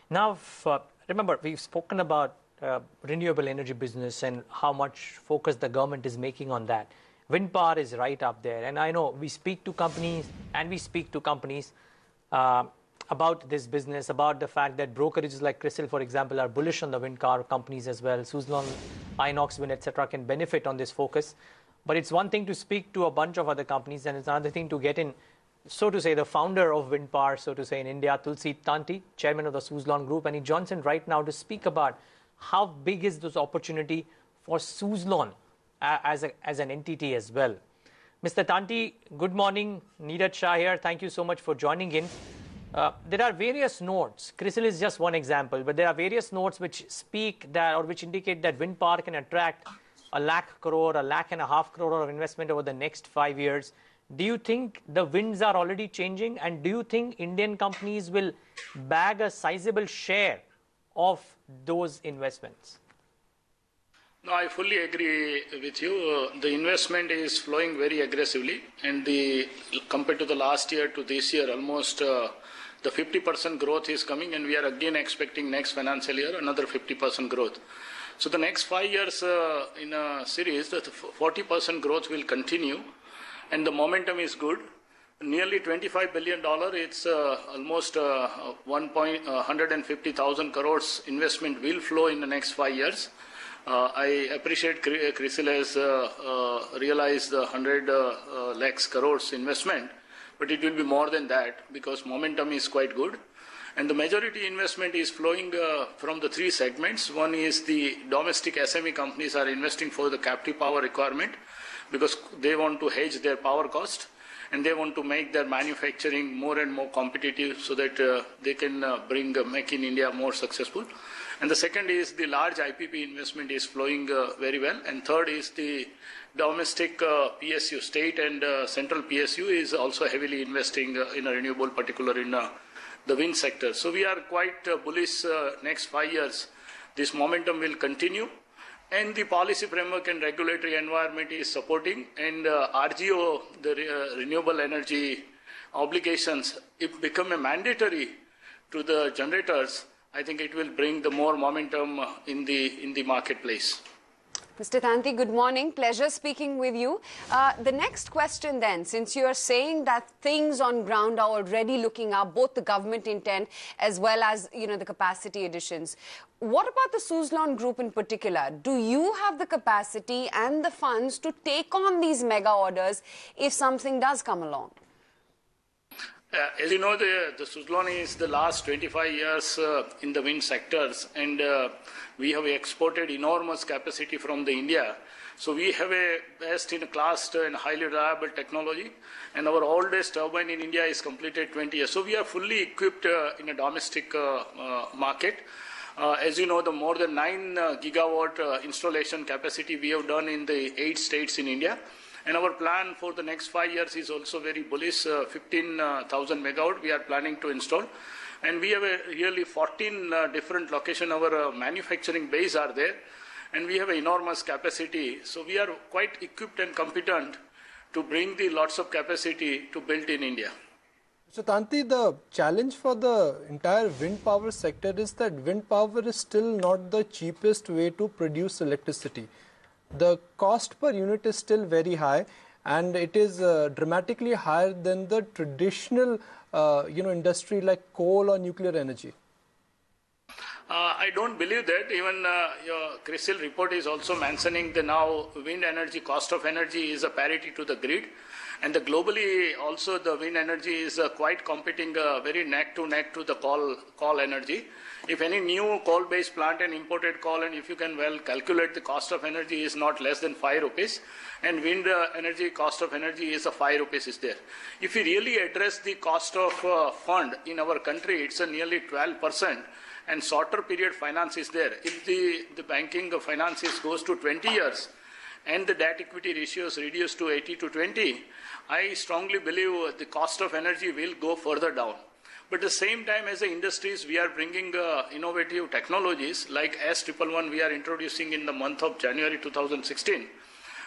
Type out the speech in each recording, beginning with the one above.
Now, remember, we've spoken about renewable energy business and how much focus the government is making on that. Wind power is right up there. And I know we speak to companies about this business, about the fact that brokerages like CRISIL, for example, are bullish on the wind power companies as well. Suzlon, Inox Wind, etc., can benefit on this focus. But it's one thing to speak to a bunch of other companies, and it's another thing to get in, so to say, the founder of wind power, so to say, in India, Tulsi Tanti, chairman of the Suzlon Group, and he joins in right now to speak about how big is this opportunity for Suzlon as an entity as well. Mr. Tanti, good morning. Neeraj Shah here. Thank you so much for joining in. There are various notes. CRISIL is just one example, but there are various notes which speak that or which indicate that wind power can attract 1 lakh crore, 1.5 lakh crore of investment over the next 5 years. Do you think the winds are already changing, and do you think Indian companies will bag a sizable share of those investments? No, I fully agree with you. The investment is flowing very aggressively, and compared to the last year to this year, almost the 50% growth is coming, and we are again expecting next financial year another 50% growth. So the next 5 years in a series, the 40% growth will continue, and the momentum is good. Nearly $25 billion, it's almost 150,000 crores investment will flow in the next 5 years. I appreciate CRISIL has realized the 100 lakhs crores investment, but it will be more than that because momentum is quite good. And the majority investment is flowing from the three segments. One is the domestic SME companies are investing for the captive power requirement because they want to hedge their power cost and they want to make their manufacturing more and more competitive so that they can make in India more successful. And the second is the large IPP investment is flowing very well. And third is the domestic PSU, state and central PSU is also heavily investing in a renewable, particular in the wind sector. So we are quite bullish next 5 years. This momentum will continue. And the policy framework and regulatory environment is supporting. And RGO, the renewable energy obligations, if become a mandatory to the generators, I think it will bring the more momentum in the marketplace. Mr. Tanti, good morning. Pleasure speaking with you. The next question then, since you are saying that things on ground are already looking up, both the government intent as well as, the capacity additions. What about the Suzlon Group in particular? Do you have the capacity and the funds to take on these mega orders if something does come along? As you know, the Suzlon is the last 25 years in the wind sectors, and we have exported enormous capacity from the India. So we have a best-in-class and highly reliable technology, and our oldest turbine in India is completed 20 years. So we are fully equipped in a domestic market. As you know, the more than 9 gigawatt installation capacity we have done in the 8 states in India. And our plan for the next 5 years is also very bullish, 15,000 megawatt we are planning to install. And we have really 14 different locations. Our manufacturing base are there, and we have an enormous capacity. So we are quite equipped and competent to bring the lots of capacity to build in India. So Tanti, the challenge for the entire wind power sector is that wind power is still not the cheapest way to produce electricity. The cost per unit is still very high, and it is dramatically higher than the traditional industry like coal or nuclear energy. I don't believe that. Even your CRISIL report is also mentioning that now wind energy, cost of energy is a parity to the grid. And globally also the wind energy is quite competing very neck to the coal energy. If any new coal-based plant and imported coal, and if you can well calculate, the cost of energy is not less than 5 rupees, and wind energy cost of energy is 5 rupees is there. If we really address the cost of fund in our country, it's nearly 12%, and shorter period finance is there. If the banking finances goes to 20 years, and the debt equity ratios reduce to 80 to 20, I strongly believe the cost of energy will go further down. But at the same time, as the industries, we are bringing innovative technologies like S111 we are introducing in the month of January 2016.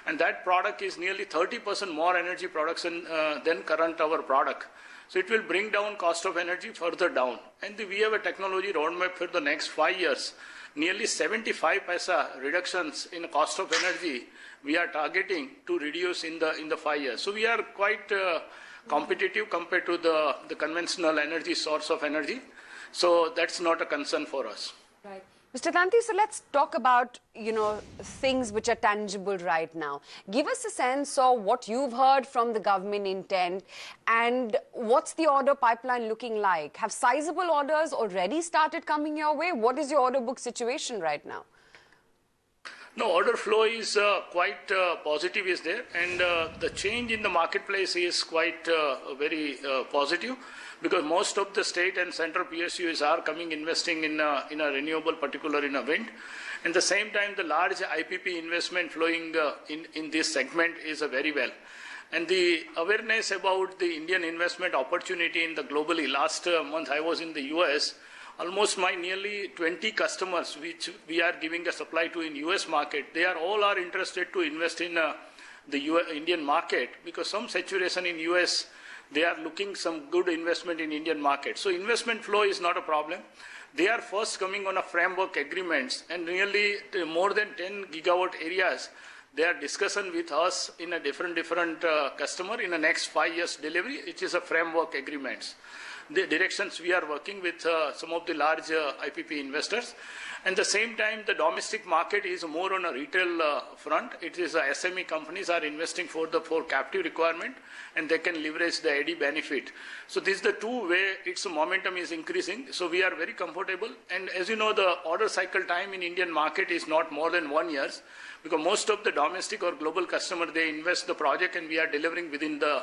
And that product is nearly 30% more energy production than current our product. So it will bring down cost of energy further down. And we have a technology roadmap for the next 5 years. Nearly 75 paisa reductions in the cost of energy we are targeting to reduce in the 5 years. So we are quite competitive compared to the conventional energy source of energy. So that's not a concern for us. Right. Mr. Tanti, so let's talk about, things which are tangible right now. Give us a sense of what you've heard from the government intent and what's the order pipeline looking like? Have sizable orders already started coming your way? What is your order book situation right now? No, order flow is quite positive is there, and the change in the marketplace is quite very positive, because most of the state and central PSUs are investing in a renewable, particular in a wind. At the same time, the large IPP investment flowing in this segment is very well. And the awareness about the Indian investment opportunity in the globally, last month I was in the US, almost my nearly 20 customers which we are giving a supply to in US market, they are all interested to invest in the Indian market, because some saturation in US, they are looking some good investment in Indian market. So investment flow is not a problem. They are first coming on a framework agreements, and nearly more than 10 gigawatt areas, they are discussing with us in a different customer in the next 5 years delivery, which is a framework agreements. The directions we are working with some of the large IPP investors. And at the same time, the domestic market is more on a retail front. It is SME companies are investing for captive requirement, and they can leverage the AD benefit. So this is the two way its momentum is increasing. So we are very comfortable. And as you know, the order cycle time in Indian market is not more than 1 year, because most of the domestic or global customer, they invest the project and we are delivering within the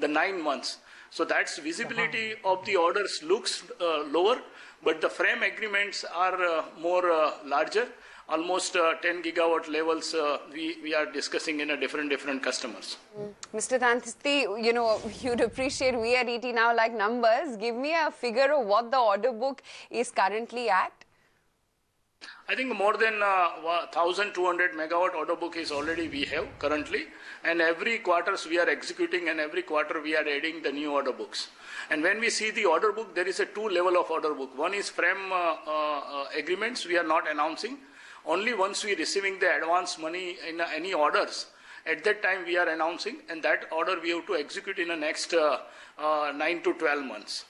9 months. So that's visibility of the orders looks lower, but the frame agreements are more larger. Almost 10 gigawatt levels we are discussing in a different customers. Mr. Tanti, you'd appreciate we at ET now like numbers. Give me a figure of what the order book is currently at. I think more than 1,200 megawatt order book is already we have currently, and every quarters we are executing, and every quarter we are adding the new order books. And when we see the order book, there is a two level of order book. One is frame agreements we are not announcing. Only once we receiving the advance money in any orders, at that time we are announcing, and that order we have to execute in the next 9 to 12 months.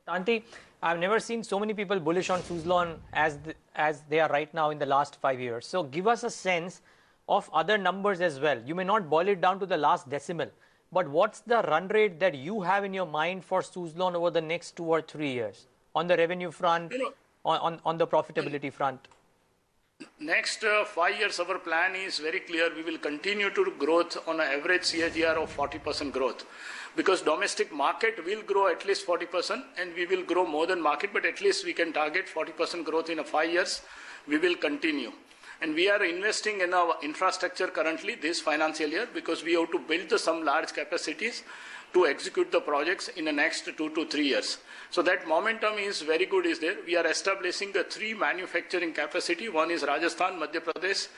Tanti, I've never seen so many people bullish on Suzlon as they are right now in the last 5 years. So give us a sense of other numbers as well. You may not boil it down to the last decimal, but what's the run rate that you have in your mind for Suzlon over the next 2 or 3 years on the revenue front, on the profitability front? Next 5 years, our plan is very clear. We will continue to growth on an average CAGR of 40% growth, because domestic market will grow at least 40%, and we will grow more than market, but at least we can target 40% growth in 5 years. We will continue. And we are investing in our infrastructure currently this financial year, because we have to build some large capacities to execute the projects in the next 2 to 3 years. So that momentum is very good is there. We are establishing the 3 manufacturing capacity. One is Rajasthan, Madhya Pradesh,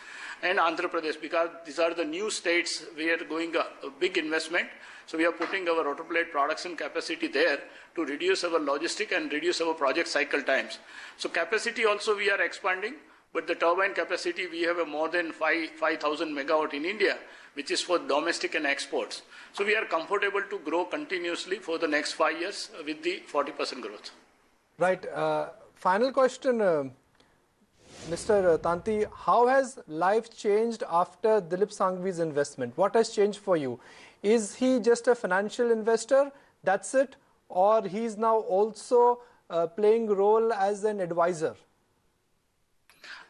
and Andhra Pradesh, because these are the new states we are going a big investment. So we are putting our rotoplate production capacity there to reduce our logistic and reduce our project cycle times. So capacity also we are expanding, but the turbine capacity we have a more than 5,000 megawatt in India, which is for domestic and exports. So we are comfortable to grow continuously for the next 5 years with the 40% growth. Right. Final question, Mr. Tanti, how has life changed after Dilip Sanghvi's investment? What has changed for you? Is he just a financial investor, that's it, or he's now also playing role as an advisor?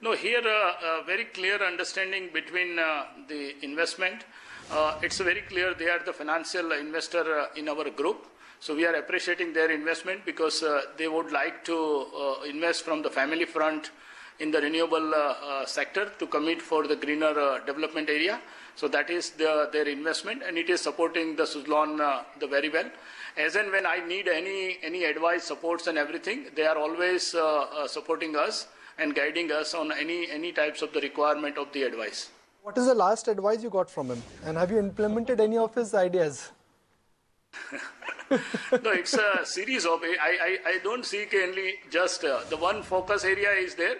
No, here a very clear understanding between the investment. It's very clear they are the financial investor in our group. So we are appreciating their investment, because they would like to invest from the family front in the renewable sector to commit for the greener development area. So that is their investment, and it is supporting the Suzlon very well. As and when I need any advice, supports and everything, they are always supporting us and guiding us on any types of the requirement of the advice. What is the last advice you got from him? And have you implemented any of his ideas? No, it's a series of, I don't seek only just the one focus area is there.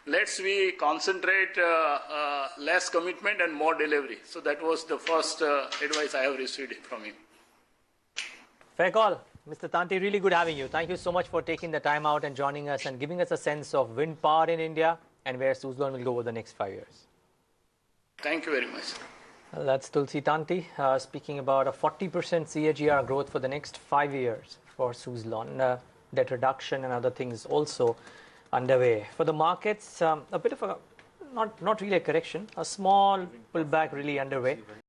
We concentrate less commitment and more delivery. So that was the first advice I have received from him. Fair call. Mr. Tanti, really good having you. Thank you so much for taking the time out and joining us and giving us a sense of wind power in India and where Suzlon will go over the next 5 years. Thank you very much. Well, that's Tulsi Tanti speaking about a 40% CAGR growth for the next 5 years for Suzlon. Debt reduction and other things also underway. For the markets, a bit of a, not really a correction, a small pullback really underway.